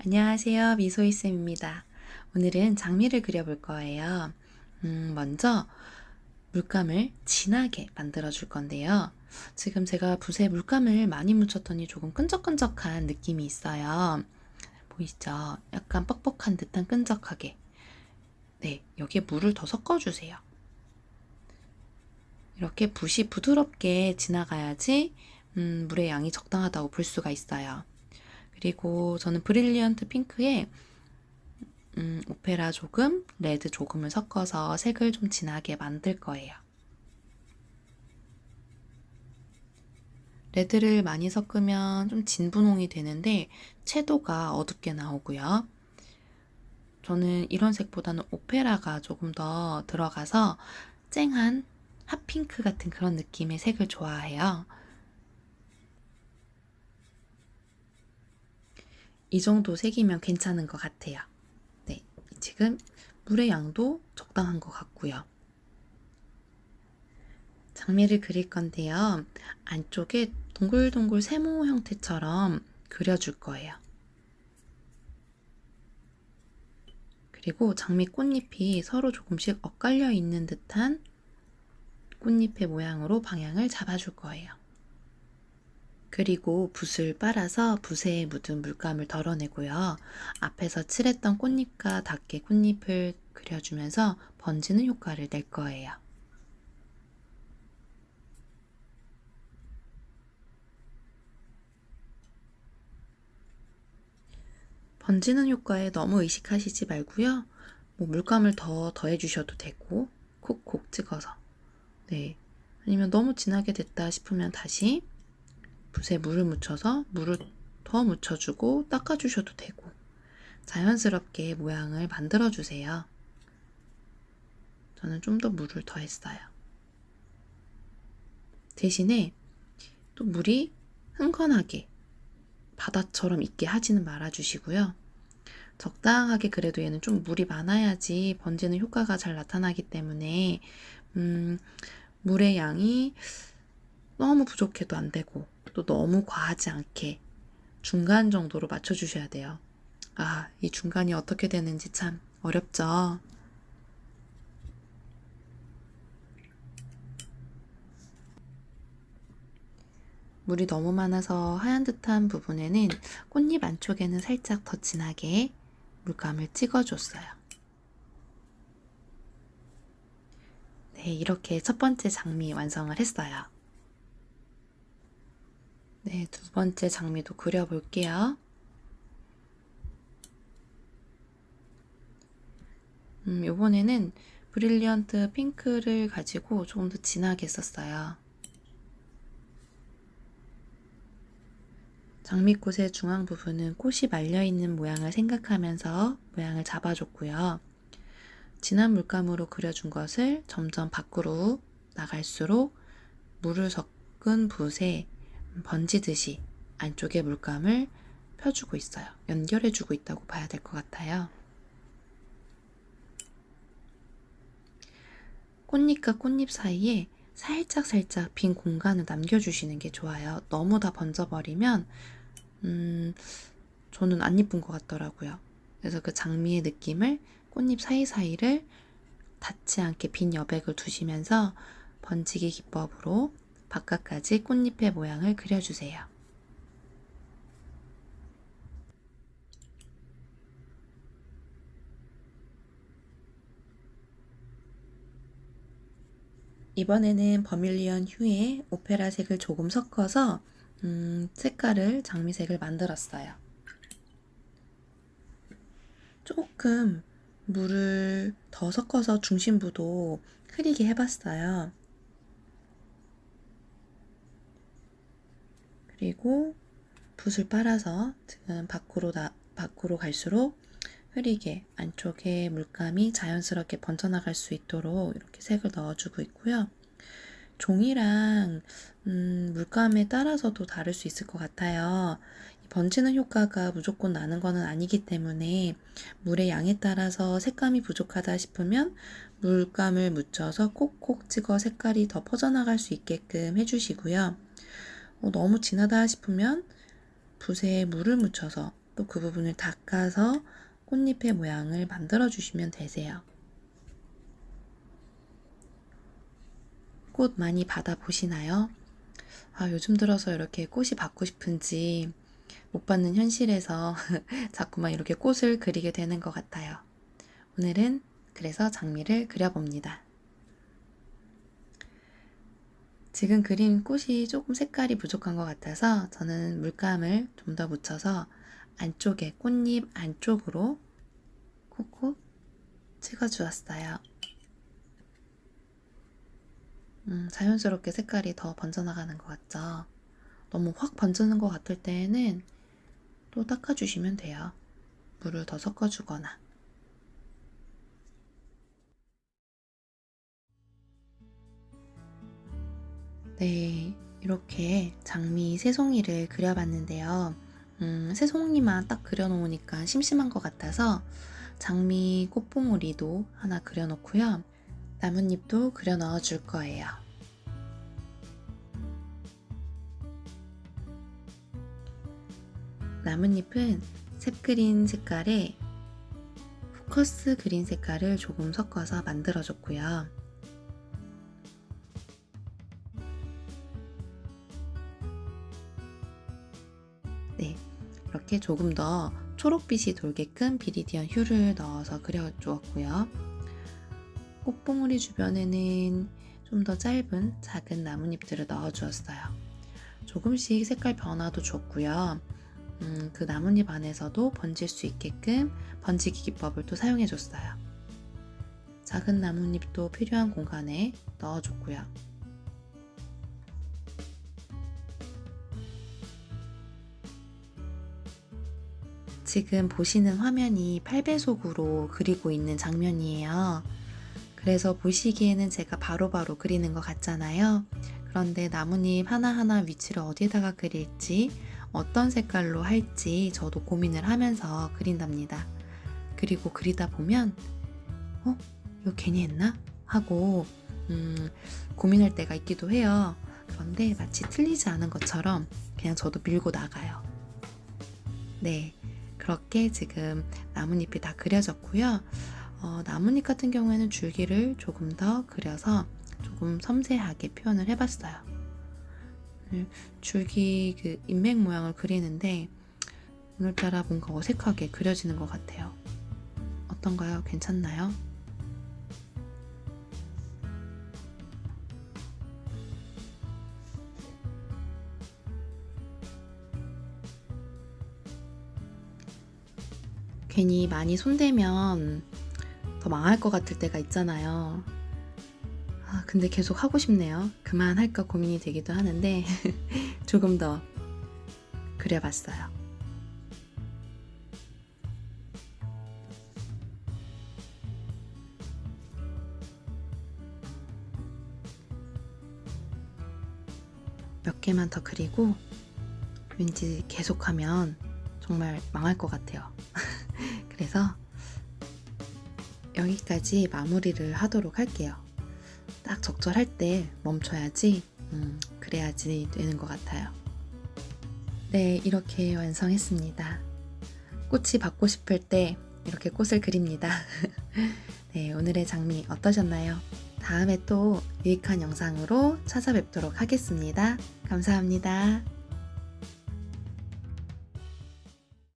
안녕하세요. 미소이쌤입니다. 오늘은 장미를 그려볼 거예요. 먼저 물감을 진하게 만들어 줄 건데요. 지금 제가 붓에 물감을 많이 묻혔더니 조금 끈적끈적한 느낌이 있어요. 보이시죠? 약간 뻑뻑한 듯한 끈적하게. 네, 여기에 물을 더 섞어주세요. 이렇게 붓이 부드럽게 지나가야지 물의 양이 적당하다고 볼 수가 있어요. 그리고 저는 브릴리언트 핑크에 오페라 조금, 레드 조금을 섞어서 색을 좀 진하게 만들 거예요. 레드를 많이 섞으면 좀 진분홍이 되는데 채도가 어둡게 나오고요. 저는 이런 색보다는 오페라가 조금 더 들어가서 쨍한 핫핑크 같은 그런 느낌의 색을 좋아해요. 이 정도 색이면 괜찮은 것 같아요. 네, 지금 물의 양도 적당한 것 같고요. 장미를 그릴 건데요. 안쪽에 동글동글 세모 형태처럼 그려줄 거예요. 그리고 장미 꽃잎이 서로 조금씩 엇갈려 있는 듯한 꽃잎의 모양으로 방향을 잡아줄 거예요. 그리고 붓을 빨아서 붓에 묻은 물감을 덜어내고요. 앞에서 칠했던 꽃잎과 닿게 꽃잎을 그려주면서 번지는 효과를 낼 거예요. 번지는 효과에 너무 의식하시지 말고요. 물감을 더 더해주셔도 되고 콕콕 찍어서 네. 아니면 너무 진하게 됐다 싶으면 다시 붓에 물을 묻혀서 물을 더 묻혀주고 닦아주셔도 되고 자연스럽게 모양을 만들어주세요. 저는 좀 더 물을 더했어요. 대신에 또 물이 흥건하게 바다처럼 있게 하지는 말아주시고요. 적당하게 그래도 얘는 좀 물이 많아야지 번지는 효과가 잘 나타나기 때문에 물의 양이 너무 부족해도 안 되고 또 너무 과하지 않게 중간 정도로 맞춰주셔야 돼요. 아, 이 중간이 어떻게 되는지 참 어렵죠? 물이 너무 많아서 하얀 듯한 부분에는 꽃잎 안쪽에는 살짝 더 진하게 물감을 찍어줬어요. 네, 이렇게 첫 번째 장미 완성을 했어요. 네, 두 번째 장미도 그려볼게요. 요번에는 브릴리언트 핑크를 가지고 조금 더 진하게 썼어요. 장미꽃의 중앙 부분은 꽃이 말려있는 모양을 생각하면서 모양을 잡아줬고요. 진한 물감으로 그려준 것을 점점 밖으로 나갈수록 물을 섞은 붓에 번지듯이 안쪽에 물감을 펴주고 있어요. 연결해주고 있다고 봐야 될 것 같아요. 꽃잎과 꽃잎 사이에 살짝 빈 공간을 남겨주시는 게 좋아요. 너무 다 번져버리면 저는 안 예쁜 것 같더라고요. 그래서 그 장미의 느낌을 꽃잎 사이사이를 닿지 않게 빈 여백을 두시면서 번지기 기법으로 바깥까지 꽃잎의 모양을 그려주세요. 이번에는 버밀리언 휴에 오페라 색을 조금 섞어서 색깔을 장미색을 만들었어요. 조금 물을 더 섞어서 중심부도 흐리게 해봤어요. 그리고 붓을 빨아서 지금 밖으로 갈수록 흐리게 안쪽에 물감이 자연스럽게 번져나갈 수 있도록 이렇게 색을 넣어주고 있고요. 종이랑 물감에 따라서도 다를 수 있을 것 같아요. 번지는 효과가 무조건 나는 것은 아니기 때문에 물의 양에 따라서 색감이 부족하다 싶으면 물감을 묻혀서 콕콕 찍어 색깔이 더 퍼져나갈 수 있게끔 해주시고요. 너무 진하다 싶으면 붓에 물을 묻혀서 또 그 부분을 닦아서 꽃잎의 모양을 만들어 주시면 되세요. 꽃 많이 받아보시나요? 요즘 들어서 이렇게 꽃이 받고 싶은지 못 받는 현실에서 자꾸만 이렇게 꽃을 그리게 되는 것 같아요. 오늘은 그래서 장미를 그려봅니다. 지금 그린 꽃이 조금 색깔이 부족한 것 같아서 저는 물감을 좀 더 묻혀서 안쪽에 꽃잎 안쪽으로 콕콕 찍어 주었어요. 자연스럽게 색깔이 더 번져나가는 것 같죠? 너무 확 번지는 것 같을 때에는 또 닦아주시면 돼요. 물을 더 섞어주거나. 네, 이렇게 장미 새송이를 그려봤는데요. 새송이만 딱 그려놓으니까 심심한 것 같아서 장미 꽃봉오리도 하나 그려놓고요. 나뭇잎도 그려 넣어줄 거예요. 나뭇잎은 셉그린 색깔에 포커스 그린 색깔을 조금 섞어서 만들어줬고요. 네, 이렇게 조금 더 초록빛이 돌게끔 비리디언 휴를 넣어서 그려주었고요. 꽃봉오리 주변에는 좀 더 짧은 작은 나뭇잎들을 넣어주었어요. 조금씩 색깔 변화도 줬고요. 그 나뭇잎 안에서도 번질 수 있게끔 번지기 기법을 또 사용해줬어요. 작은 나뭇잎도 필요한 공간에 넣어줬고요. 지금 보시는 화면이 8배속으로 그리고 있는 장면이에요. 그래서 보시기에는 제가 바로바로 그리는 것 같잖아요. 그런데 나뭇잎 하나하나 위치를 어디에다가 그릴지 어떤 색깔로 할지 저도 고민을 하면서 그린답니다. 그리고 그리다 보면 이거 괜히 했나? 하고 고민할 때가 있기도 해요. 그런데 마치 틀리지 않은 것처럼 그냥 저도 밀고 나가요. 네, 그렇게 지금 나뭇잎이 다 그려졌고요. 나뭇잎 같은 경우에는 줄기를 조금 더 그려서 조금 섬세하게 표현을 해봤어요. 줄기 그 인맥 모양을 그리는데 오늘따라 뭔가 어색하게 그려지는 것 같아요. 어떤가요? 괜찮나요? 괜히 많이 손대면 더 망할 것 같을 때가 있잖아요. 근데 계속 하고 싶네요. 그만할까 고민이 되기도 하는데 조금 더 그려봤어요. 몇 개만 더 그리고 왠지 계속하면 정말 망할 것 같아요. 그래서 여기까지 마무리를 하도록 할게요. 딱 적절할 때 멈춰야지, 그래야지 되는 것 같아요. 네, 이렇게 완성했습니다. 꽃이 받고 싶을 때 이렇게 꽃을 그립니다. 네, 오늘의 장미 어떠셨나요? 다음에 또 유익한 영상으로 찾아뵙도록 하겠습니다. 감사합니다.